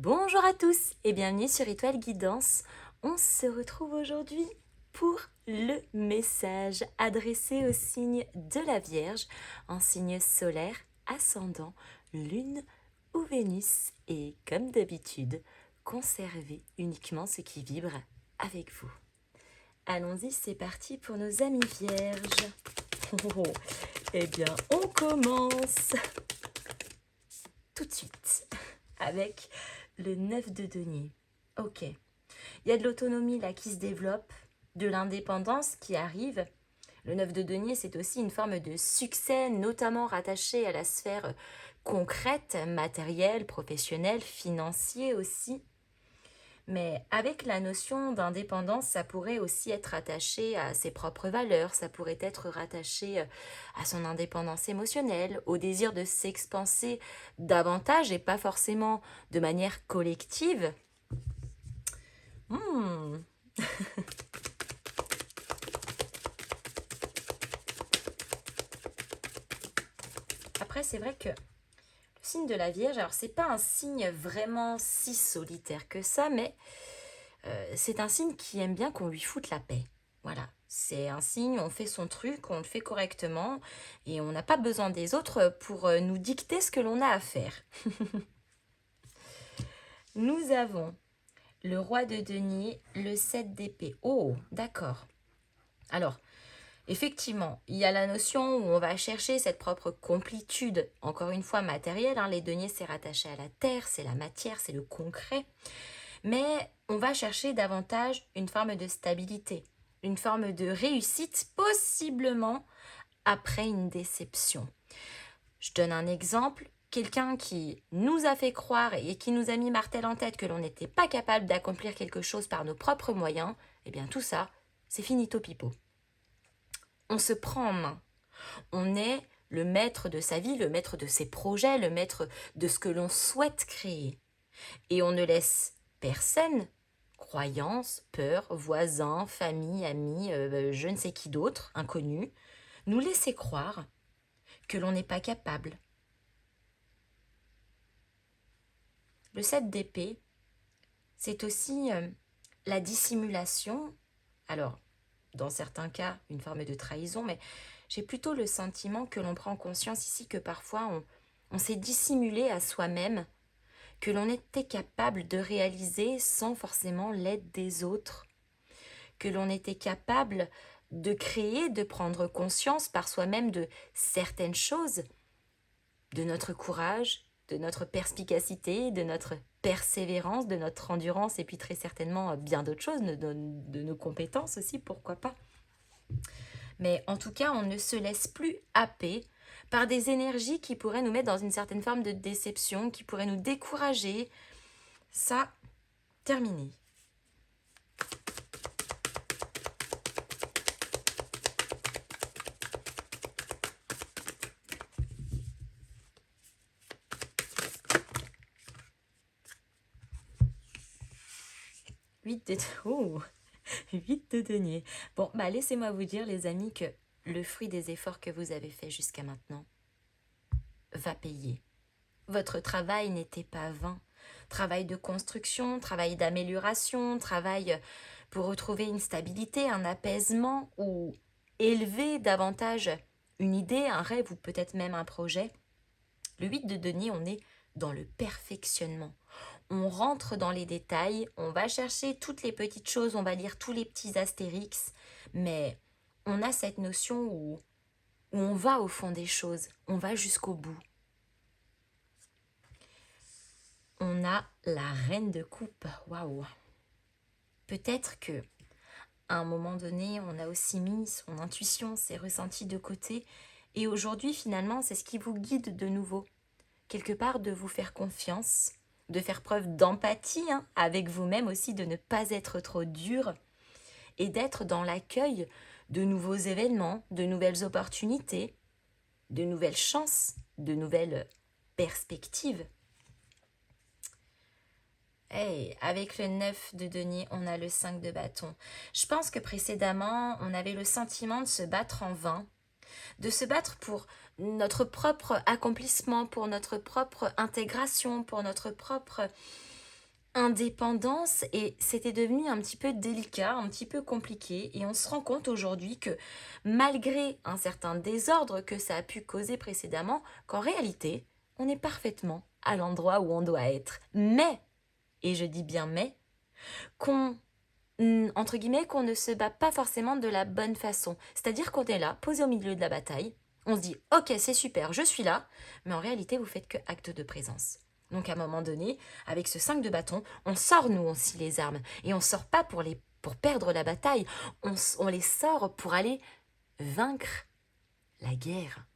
Bonjour à tous et bienvenue sur Étoile Guidance. On se retrouve aujourd'hui pour le message adressé au signe de la Vierge, en signe solaire, ascendant, lune ou Vénus. Et comme d'habitude, conservez uniquement ce qui vibre avec vous. Allons-y, c'est parti pour nos amis vierges. Oh, eh bien, on commence tout de suite avec le 9 de denier. Ok, il y a de l'autonomie là qui se développe, de l'indépendance qui arrive. Le 9 de denier, c'est aussi une forme de succès, notamment rattaché à la sphère concrète, matérielle, professionnelle, financière aussi. Mais avec la notion d'indépendance, ça pourrait aussi être rattaché à ses propres valeurs, ça pourrait être rattaché à son indépendance émotionnelle, au désir de s'expanser davantage et pas forcément de manière collective. Hmm. Après, c'est vrai que le signe de la Vierge, alors c'est pas un signe vraiment si solitaire que ça, mais c'est un signe qui aime bien qu'on lui foute la paix. Voilà, c'est un signe, on fait son truc, on le fait correctement et on n'a pas besoin des autres pour nous dicter ce que l'on a à faire. Nous avons le roi de denier, le 7 d'épée. Oh, d'accord. Alors, effectivement, il y a la notion où on va chercher cette propre complétude, encore une fois matérielle, hein, les deniers c'est rattaché à la terre, c'est la matière, c'est le concret, mais on va chercher davantage une forme de stabilité, une forme de réussite, possiblement après une déception. Je donne un exemple, quelqu'un qui nous a fait croire et qui nous a mis martel en tête que l'on n'était pas capable d'accomplir quelque chose par nos propres moyens, eh bien tout ça, c'est finito pipo. On se prend en main. On est le maître de sa vie, le maître de ses projets, le maître de ce que l'on souhaite créer. Et on ne laisse personne, croyances, peurs, voisins, famille, amis, je ne sais qui d'autre, inconnus, nous laisser croire que l'on n'est pas capable. Le 7 d'épée, c'est aussi la dissimulation. Alors, dans certains cas, une forme de trahison, mais j'ai plutôt le sentiment que l'on prend conscience ici que parfois on s'est dissimulé à soi-même, que l'on était capable de réaliser sans forcément l'aide des autres, que l'on était capable de créer, de prendre conscience par soi-même de certaines choses, de notre courage, de notre perspicacité, de notre persévérance, de notre endurance et puis très certainement bien d'autres choses, de nos compétences aussi, pourquoi pas. Mais en tout cas, on ne se laisse plus happer par des énergies qui pourraient nous mettre dans une certaine forme de déception, qui pourraient nous décourager. Ça, terminé. Oh, 8 de denier. Bon, bah laissez-moi vous dire, les amis, que le fruit des efforts que vous avez faits jusqu'à maintenant va payer. Votre travail n'était pas vain. Travail de construction, travail d'amélioration, travail pour retrouver une stabilité, un apaisement ou élever davantage une idée, un rêve ou peut-être même un projet. Le 8 de denier, on est dans le perfectionnement. On rentre dans les détails, on va chercher toutes les petites choses, on va lire tous les petits astérix, mais on a cette notion où on va au fond des choses, on va jusqu'au bout. On a la reine de coupe, waouh. Peut-être que à un moment donné, on a aussi mis son intuition, ses ressentis de côté, et aujourd'hui finalement, c'est ce qui vous guide de nouveau. Quelque part, de vous faire confiance, de faire preuve d'empathie avec vous-même aussi, de ne pas être trop dur et d'être dans l'accueil de nouveaux événements, de nouvelles opportunités, de nouvelles chances, de nouvelles perspectives. Hey, avec le 9 de denier, on a le 5 de bâton. Je pense que précédemment, on avait le sentiment de se battre en vain, de se battre pour notre propre accomplissement, pour notre propre intégration, pour notre propre indépendance et c'était devenu un petit peu délicat, un petit peu compliqué et on se rend compte aujourd'hui que malgré un certain désordre que ça a pu causer précédemment, qu'en réalité, on est parfaitement à l'endroit où on doit être. Mais, et je dis bien mais, qu'on entre guillemets, qu'on ne se bat pas forcément de la bonne façon. C'est-à-dire qu'on est là, posé au milieu de la bataille, on se dit « Ok, c'est super, je suis là », mais en réalité, vous faites que acte de présence. Donc à un moment donné, avec ce 5 de bâton, on sort nous aussi les armes. Et on sort pas pour perdre la bataille, on les sort pour aller vaincre la guerre.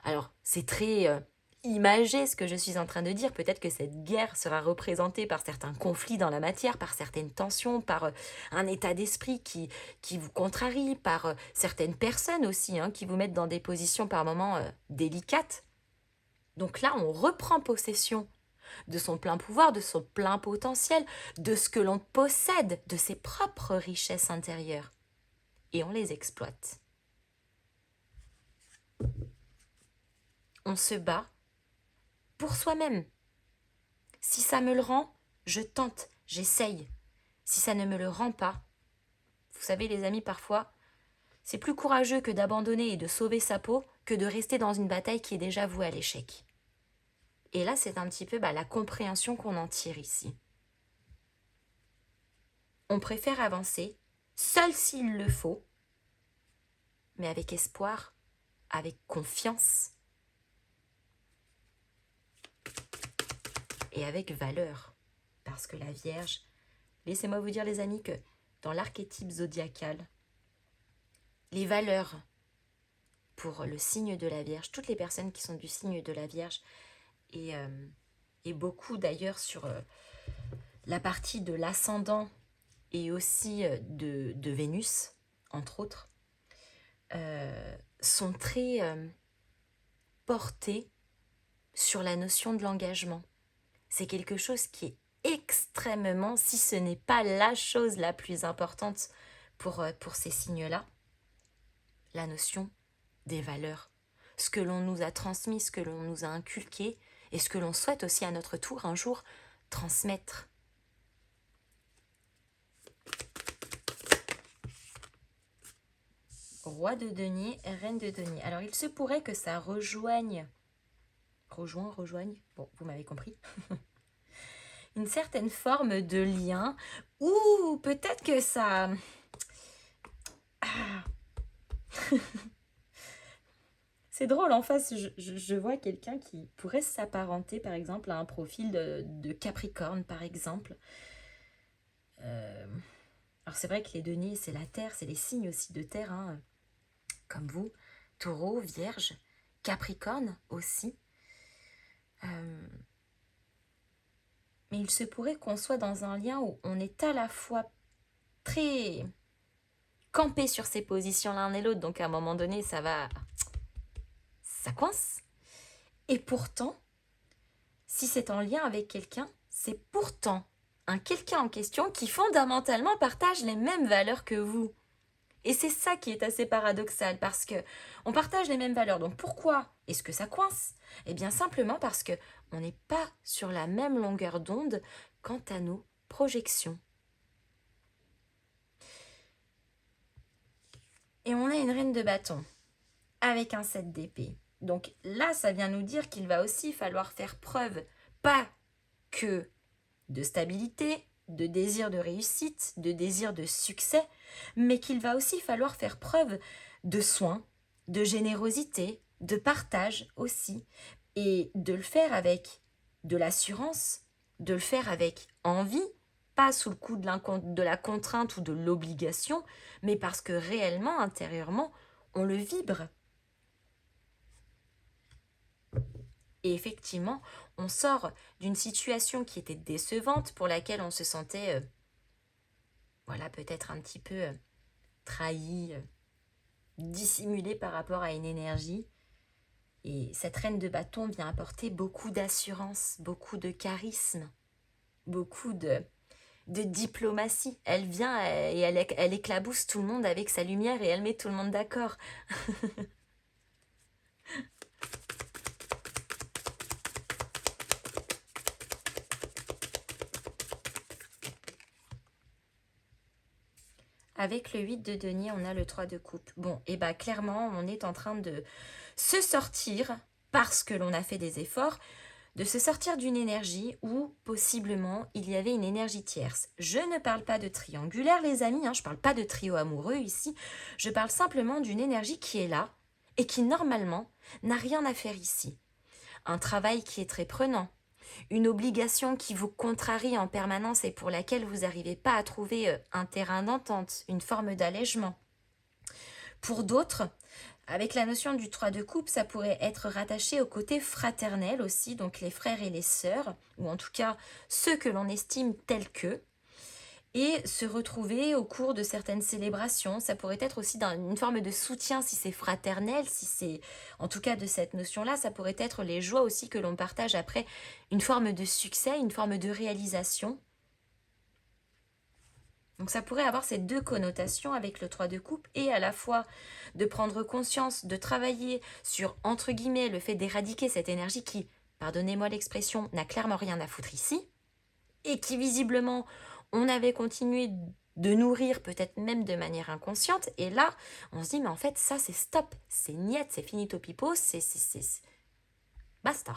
Alors, c'est très imagé ce que je suis en train de dire. Peut-être que cette guerre sera représentée par certains conflits dans la matière, par certaines tensions, par un état d'esprit qui vous contrarie, par certaines personnes aussi, hein, qui vous mettent dans des positions par moments délicates. Donc là, on reprend possession de son plein pouvoir, de son plein potentiel, de ce que l'on possède, de ses propres richesses intérieures. Et on les exploite. On se bat pour soi-même. Si ça me le rend, je tente, j'essaye. Si ça ne me le rend pas, vous savez les amis, parfois, c'est plus courageux que d'abandonner et de sauver sa peau que de rester dans une bataille qui est déjà vouée à l'échec. Et là, c'est un petit peu la compréhension qu'on en tire ici. On préfère avancer, seul s'il le faut, mais avec espoir, avec confiance et avec valeur. Parce que la Vierge, laissez-moi vous dire les amis que dans l'archétype zodiacal, les valeurs pour le signe de la Vierge, toutes les personnes qui sont du signe de la Vierge, et beaucoup d'ailleurs sur la partie de l'ascendant et aussi de Vénus, entre autres, sont très portées sur la notion de l'engagement. C'est quelque chose qui est extrêmement, si ce n'est pas la chose la plus importante pour ces signes-là, la notion des valeurs. Ce que l'on nous a transmis, ce que l'on nous a inculqué et ce que l'on souhaite aussi à notre tour un jour transmettre. Roi de denier, reine de denier. Alors il se pourrait que ça rejoigne, bon vous m'avez compris, une certaine forme de lien ou peut-être que ça... C'est drôle, en face, je vois quelqu'un qui pourrait s'apparenter, par exemple, à un profil de Capricorne, par exemple. Alors, c'est vrai que les deniers, c'est la terre, c'est les signes aussi de terre, hein, comme vous. Taureau, Vierge, Capricorne aussi. Mais il se pourrait qu'on soit dans un lien où on est à la fois très campé sur ses positions l'un et l'autre, donc à un moment donné, ça coince. Et pourtant, si c'est en lien avec quelqu'un, c'est pourtant un quelqu'un en question qui fondamentalement partage les mêmes valeurs que vous. Et c'est ça qui est assez paradoxal parce que on partage les mêmes valeurs. Donc pourquoi est-ce que ça coince? Eh bien simplement parce que on n'est pas sur la même longueur d'onde quant à nos projections. Et on a une reine de bâton avec un 7 d'épée. Donc là, ça vient nous dire qu'il va aussi falloir faire preuve, pas que de stabilité, de désir de réussite, de désir de succès, mais qu'il va aussi falloir faire preuve de soin, de générosité, de partage aussi, et de le faire avec de l'assurance, de le faire avec envie, pas sous le coup de la contrainte ou de l'obligation, mais parce que réellement, intérieurement, on le vibre. Et effectivement, on sort d'une situation qui était décevante, pour laquelle on se sentait, peut-être un petit peu trahi, dissimulé par rapport à une énergie. Et cette reine de bâton vient apporter beaucoup d'assurance, beaucoup de charisme, beaucoup de diplomatie. Elle vient et elle éclabousse tout le monde avec sa lumière et elle met tout le monde d'accord. Avec le 8 de denier, on a le 3 de coupe. Bon, et bah clairement, on est en train de se sortir, parce que l'on a fait des efforts, de se sortir d'une énergie où possiblement il y avait une énergie tierce. Je ne parle pas de triangulaire les amis, je ne parle pas de trio amoureux ici, je parle simplement d'une énergie qui est là et qui normalement n'a rien à faire ici. Un travail qui est très prenant, une obligation qui vous contrarie en permanence et pour laquelle vous n'arrivez pas à trouver un terrain d'entente, une forme d'allègement. Pour d'autres, avec la notion du 3 de coupe, ça pourrait être rattaché au côté fraternel aussi, donc les frères et les sœurs, ou en tout cas ceux que l'on estime tels qu'eux, et se retrouver au cours de certaines célébrations. Ça pourrait être aussi une forme de soutien si c'est fraternel, si c'est en tout cas de cette notion-là, ça pourrait être les joies aussi que l'on partage après une forme de succès, une forme de réalisation. Donc ça pourrait avoir ces deux connotations avec le 3 de coupe et à la fois de prendre conscience, de travailler sur, entre guillemets, le fait d'éradiquer cette énergie qui, pardonnez-moi l'expression, n'a clairement rien à foutre ici, et qui visiblement, on avait continué de nourrir peut-être même de manière inconsciente, et là, on se dit, mais en fait, ça c'est stop, c'est niet, c'est finito pipo, c'est basta.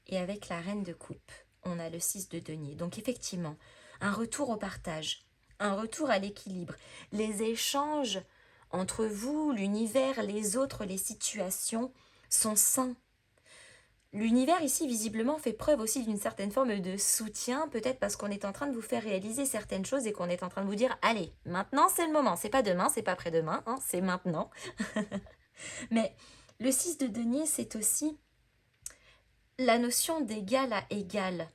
Et avec la reine de coupe, on a le 6 de denier. Donc effectivement, un retour au partage, un retour à l'équilibre. Les échanges entre vous, l'univers, les autres, les situations sont sains. L'univers ici, visiblement, fait preuve aussi d'une certaine forme de soutien, peut-être parce qu'on est en train de vous faire réaliser certaines choses et qu'on est en train de vous dire, allez, maintenant c'est le moment, c'est pas demain, c'est pas après-demain, c'est maintenant. Mais le 6 de denier, c'est aussi la notion d'égal à égal.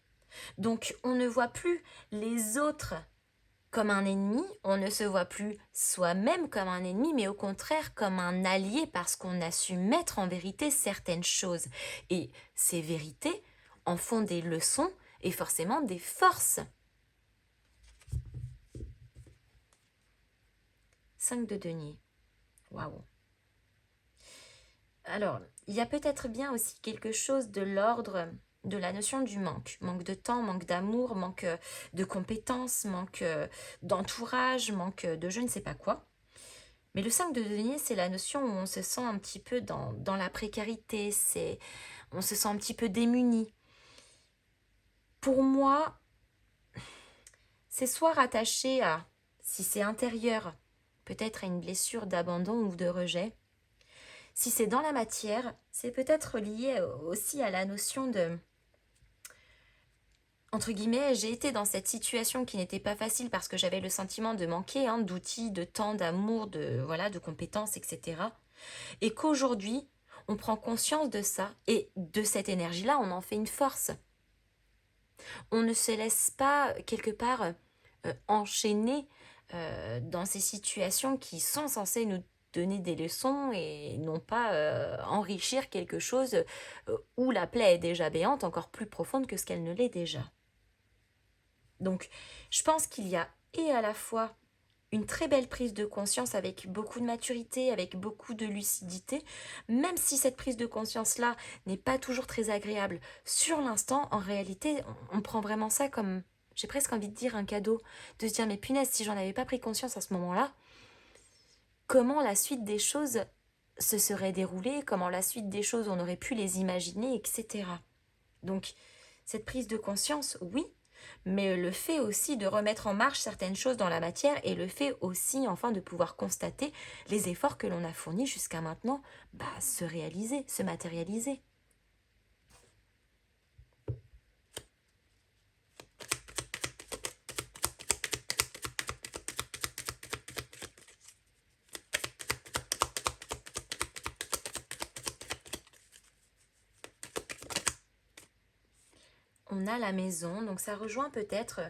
Donc on ne voit plus les autres comme un ennemi, on ne se voit plus soi-même comme un ennemi, mais au contraire comme un allié parce qu'on a su mettre en vérité certaines choses. Et ces vérités en font des leçons et forcément des forces. 5 de denier. Waouh. Alors, il y a peut-être bien aussi quelque chose de l'ordre de la notion du manque. Manque de temps, manque d'amour, manque de compétences, manque d'entourage, manque de je ne sais pas quoi. Mais le 5 de denier, c'est la notion où on se sent un petit peu dans la précarité, on se sent un petit peu démuni. Pour moi, c'est soit rattaché à, si c'est intérieur, peut-être à une blessure d'abandon ou de rejet. Si c'est dans la matière, c'est peut-être lié aussi à la notion de, entre guillemets, j'ai été dans cette situation qui n'était pas facile parce que j'avais le sentiment de manquer d'outils, de temps, d'amour, de compétences, etc. Et qu'aujourd'hui, on prend conscience de ça et de cette énergie-là, on en fait une force. On ne se laisse pas quelque part enchaîner dans ces situations qui sont censées nous donner des leçons et non pas enrichir quelque chose où la plaie est déjà béante, encore plus profonde que ce qu'elle ne l'est déjà. Donc, je pense qu'il y a et à la fois une très belle prise de conscience avec beaucoup de maturité, avec beaucoup de lucidité, même si cette prise de conscience-là n'est pas toujours très agréable. Sur l'instant, en réalité, on prend vraiment ça comme, j'ai presque envie de dire, un cadeau, de se dire, mais punaise, si j'en avais pas pris conscience à ce moment-là, comment la suite des choses se serait déroulée, comment la suite des choses on aurait pu les imaginer, etc. Donc, cette prise de conscience, oui, mais le fait aussi de remettre en marche certaines choses dans la matière et le fait aussi enfin de pouvoir constater les efforts que l'on a fournis jusqu'à maintenant se réaliser, se matérialiser. On a la maison, donc ça rejoint peut-être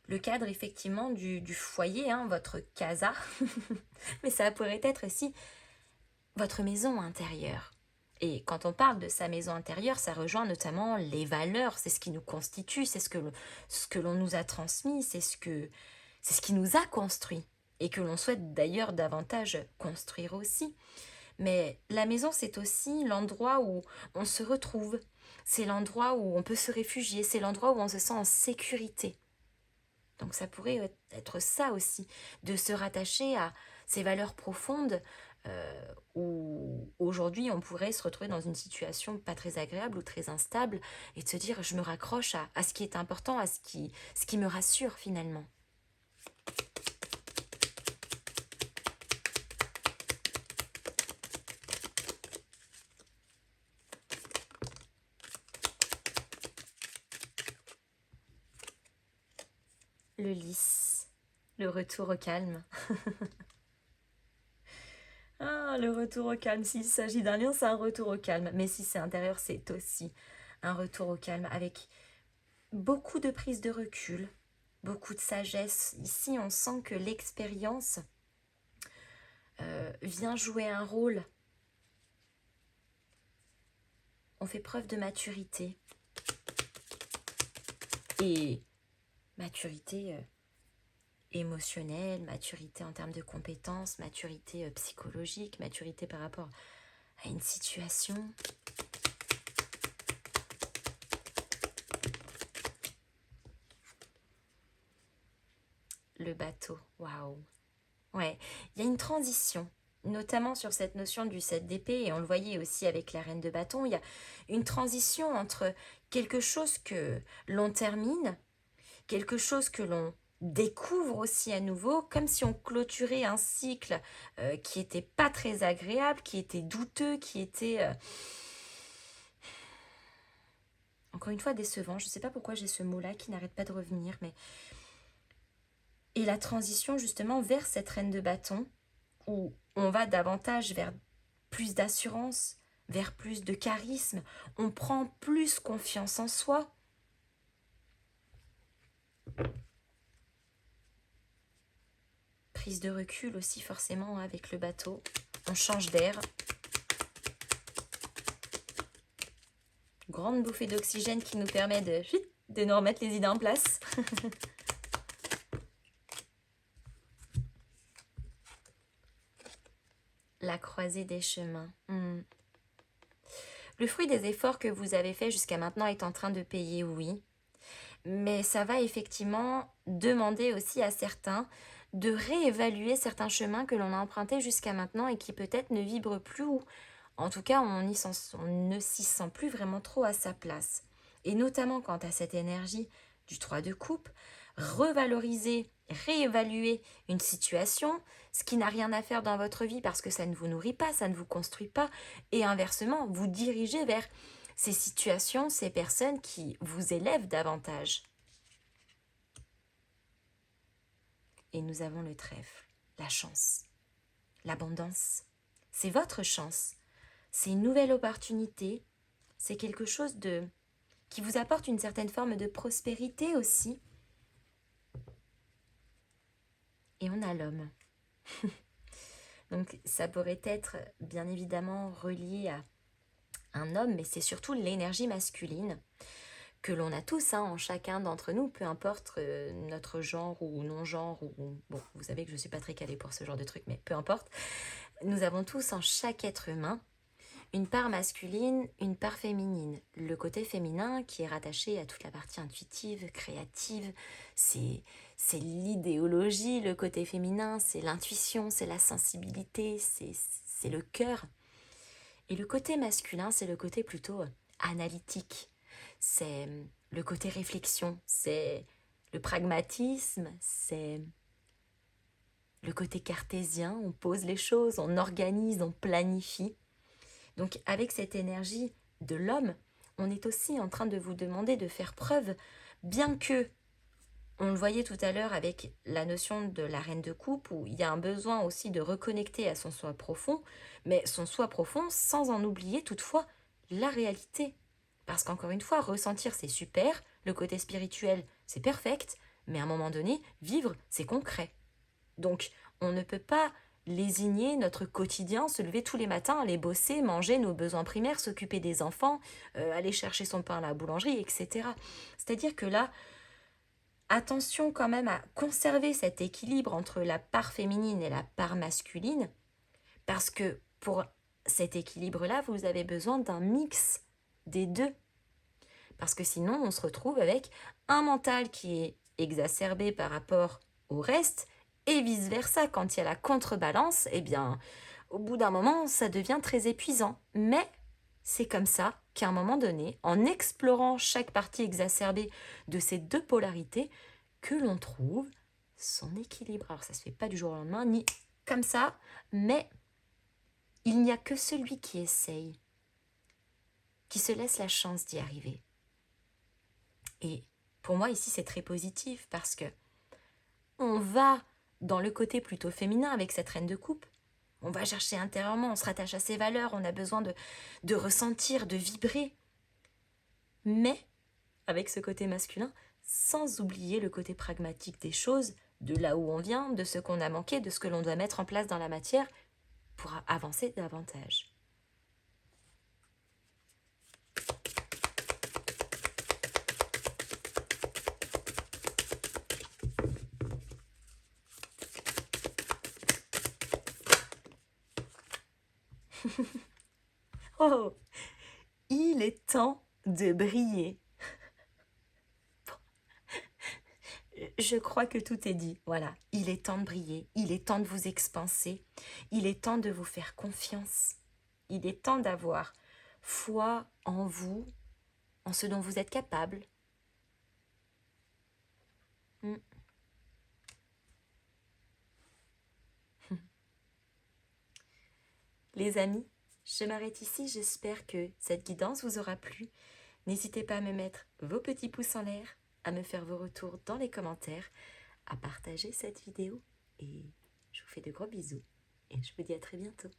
le cadre effectivement du foyer, votre casa, mais ça pourrait être aussi votre maison intérieure. Et quand on parle de sa maison intérieure, ça rejoint notamment les valeurs, c'est ce qui nous constitue, c'est ce que l'on nous a transmis, c'est ce qui nous a construit et que l'on souhaite d'ailleurs davantage construire aussi. Mais la maison, c'est aussi l'endroit où on se retrouve. C'est l'endroit où on peut se réfugier. C'est l'endroit où on se sent en sécurité. Donc ça pourrait être ça aussi, de se rattacher à ces valeurs profondes où aujourd'hui on pourrait se retrouver dans une situation pas très agréable ou très instable et de se dire je me raccroche à ce qui est important, à ce qui me rassure finalement. Le lys, le retour au calme. Ah, le retour au calme. S'il s'agit d'un lion, c'est un retour au calme. Mais si c'est intérieur, c'est aussi un retour au calme avec beaucoup de prise de recul, beaucoup de sagesse. Ici, on sent que l'expérience vient jouer un rôle. On fait preuve de maturité. Et maturité émotionnelle, maturité en termes de compétences, maturité psychologique, maturité par rapport à une situation. Le bateau, waouh. Ouais, il y a une transition, notamment sur cette notion du 7 d'épée, et on le voyait aussi avec la reine de bâton, il y a une transition entre quelque chose que l'on termine, quelque chose que l'on découvre aussi à nouveau, comme si on clôturait un cycle qui était pas très agréable, qui était douteux, qui était encore une fois décevant. Je sais pas pourquoi j'ai ce mot-là qui n'arrête pas de revenir, mais et la transition justement vers cette reine de bâton où on va davantage vers plus d'assurance, vers plus de charisme, on prend plus confiance en soi. Prise de recul aussi forcément avec le bateau. On change d'air. Grande bouffée d'oxygène qui nous permet de nous remettre les idées en place. La croisée des chemins. Le fruit des efforts que vous avez faits jusqu'à maintenant est en train de payer, oui. Mais ça va effectivement demander aussi à certains de réévaluer certains chemins que l'on a empruntés jusqu'à maintenant et qui peut-être ne vibrent plus ou en tout cas on ne s'y sent plus vraiment trop à sa place. Et notamment quant à cette énergie du 3 de coupe, revaloriser, réévaluer une situation, ce qui n'a rien à faire dans votre vie parce que ça ne vous nourrit pas, ça ne vous construit pas, et inversement, vous diriger vers ces situations, ces personnes qui vous élèvent davantage. Et nous avons le trèfle, la chance, l'abondance. C'est votre chance. C'est une nouvelle opportunité. C'est quelque chose qui vous apporte une certaine forme de prospérité aussi. Et on a l'homme. Donc ça pourrait être bien évidemment relié à un homme, mais c'est surtout l'énergie masculine que l'on a tous en chacun d'entre nous, peu importe notre genre ou non-genre. Bon, vous savez que je ne suis pas très calée pour ce genre de truc, mais peu importe. Nous avons tous en chaque être humain une part masculine, une part féminine. Le côté féminin qui est rattaché à toute la partie intuitive, créative, c'est l'idéologie. Le côté féminin, c'est l'intuition, c'est la sensibilité, c'est le cœur. Et le côté masculin, c'est le côté plutôt analytique. C'est le côté réflexion, c'est le pragmatisme, c'est le côté cartésien. On pose les choses, on organise, on planifie. Donc avec cette énergie de l'homme, on est aussi en train de vous demander de faire preuve, bien que, on le voyait tout à l'heure avec la notion de la reine de coupe, où il y a un besoin aussi de reconnecter à son soi profond, mais son soi profond sans en oublier toutefois la réalité. Parce qu'encore une fois, ressentir c'est super, le côté spirituel c'est perfect, mais à un moment donné, vivre c'est concret. Donc on ne peut pas lésigner notre quotidien, se lever tous les matins, aller bosser, manger nos besoins primaires, s'occuper des enfants, aller chercher son pain à la boulangerie, etc. C'est-à-dire que là, attention quand même à conserver cet équilibre entre la part féminine et la part masculine, parce que pour cet équilibre-là, vous avez besoin d'un mix des deux. Parce que sinon, on se retrouve avec un mental qui est exacerbé par rapport au reste, et vice-versa. Quand il y a la contrebalance, eh bien, au bout d'un moment, ça devient très épuisant. Mais c'est comme ça qu'à un moment donné, en explorant chaque partie exacerbée de ces deux polarités, que l'on trouve son équilibre. Alors ça ne se fait pas du jour au lendemain, ni comme ça, mais il n'y a que celui qui essaye, qui se laisse la chance d'y arriver. Et pour moi, ici, c'est très positif parce que on va dans le côté plutôt féminin avec cette reine de coupe. On va chercher intérieurement, on se rattache à ses valeurs, on a besoin de ressentir, de vibrer. Mais avec ce côté masculin, sans oublier le côté pragmatique des choses, de là où on vient, de ce qu'on a manqué, de ce que l'on doit mettre en place dans la matière pour avancer davantage. Oh, il est temps de briller. Je crois que tout est dit. Voilà, il est temps de briller, il est temps de vous expanser, il est temps de vous faire confiance. Il est temps d'avoir foi en vous, en ce dont vous êtes capable. Mm. Les amis, je m'arrête ici, j'espère que cette guidance vous aura plu. N'hésitez pas à me mettre vos petits pouces en l'air, à me faire vos retours dans les commentaires, à partager cette vidéo et je vous fais de gros bisous et je vous dis à très bientôt.